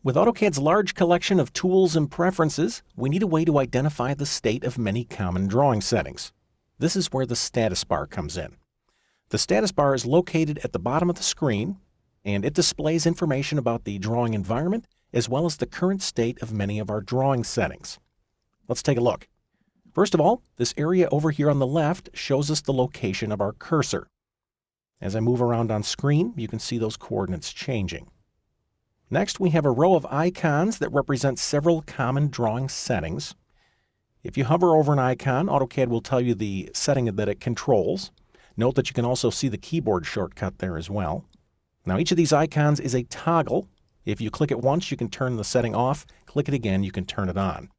With AutoCAD's large collection of tools and preferences, we need a way to identify the state of many common drawing settings. This is where the status bar comes in. The status bar is located at the bottom of the screen, and it displays information about the drawing environment as well as the current state of many of our drawing settings. Let's take a look. First of all, this area over here on the left shows us the location of our cursor. As I move around on screen, you can see those coordinates changing. Next, we have a row of icons that represent several common drawing settings. If you hover over an icon, AutoCAD will tell you the setting that it controls. Note that you can also see the keyboard shortcut there as well. Now, each of these icons is a toggle. If you click it once, you can turn the setting off. Click it again, you can turn it on.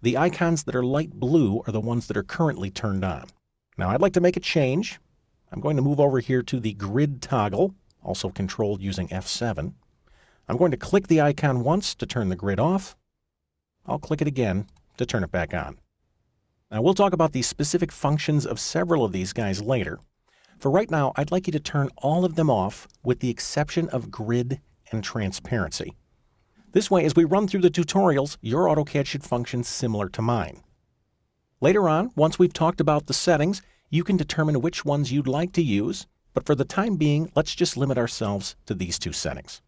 The icons that are light blue are the ones that are currently turned on. Now, I'd like to make a change. I'm going to move over here to the grid toggle, also controlled using F7. I'm going to click the icon once to turn the grid off. I'll click it again to turn it back on. Now, we'll talk about the specific functions of several of these guys later. For right now, I'd like you to turn all of them off with the exception of grid and transparency. This way, as we run through the tutorials, your AutoCAD should function similar to mine. Later on, once we've talked about the settings, you can determine which ones you'd like to use, but for the time being, let's just limit ourselves to these two settings.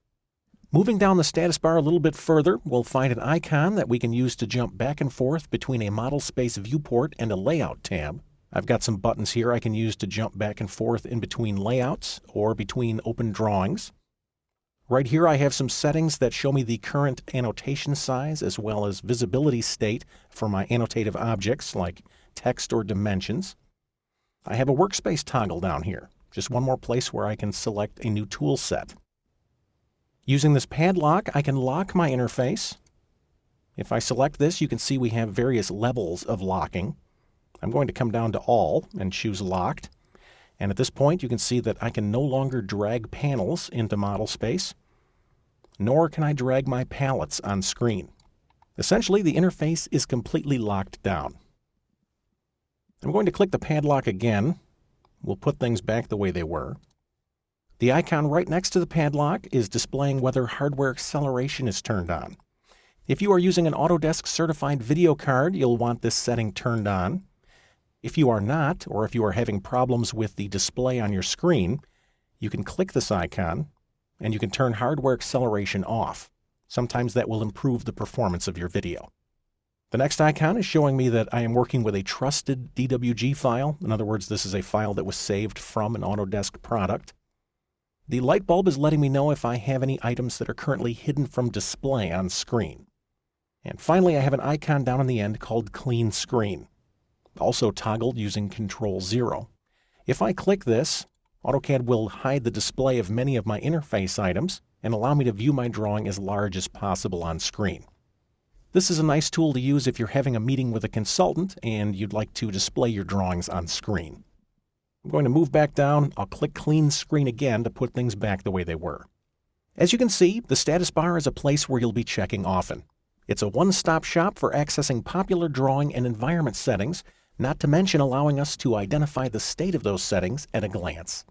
Moving down the status bar a little bit further, we'll find an icon that we can use to jump back and forth between a model space viewport and a layout tab. I've got some buttons here I can use to jump back and forth in between layouts or between open drawings. Right here I have some settings that show me the current annotation size as well as visibility state for my annotative objects like text or dimensions. I have a workspace toggle down here, just one more place where I can select a new tool set. Using this padlock, I can lock my interface. If I select this, you can see we have various levels of locking. I'm going to come down to All and choose Locked. And at this point, you can see that I can no longer drag panels into model space, nor can I drag my palettes on screen. Essentially, the interface is completely locked down. I'm going to click the padlock again. We'll put things back the way they were. The icon right next to the padlock is displaying whether hardware acceleration is turned on. If you are using an Autodesk certified video card, you'll want this setting turned on. If you are not, or if you are having problems with the display on your screen, you can click this icon and you can turn hardware acceleration off. Sometimes that will improve the performance of your video. The next icon is showing me that I am working with a trusted DWG file. In other words, this is a file that was saved from an Autodesk product. The light bulb is letting me know if I have any items that are currently hidden from display on screen. And finally, I have an icon down on the end called Clean Screen, also toggled using Control-0. If I click this, AutoCAD will hide the display of many of my interface items and allow me to view my drawing as large as possible on screen. This is a nice tool to use if you're having a meeting with a consultant and you'd like to display your drawings on screen. I'm going to move back down. I'll click Clean Screen again to put things back the way they were. As you can see, the status bar is a place where you'll be checking often. It's a one-stop shop for accessing popular drawing and environment settings, not to mention allowing us to identify the state of those settings at a glance.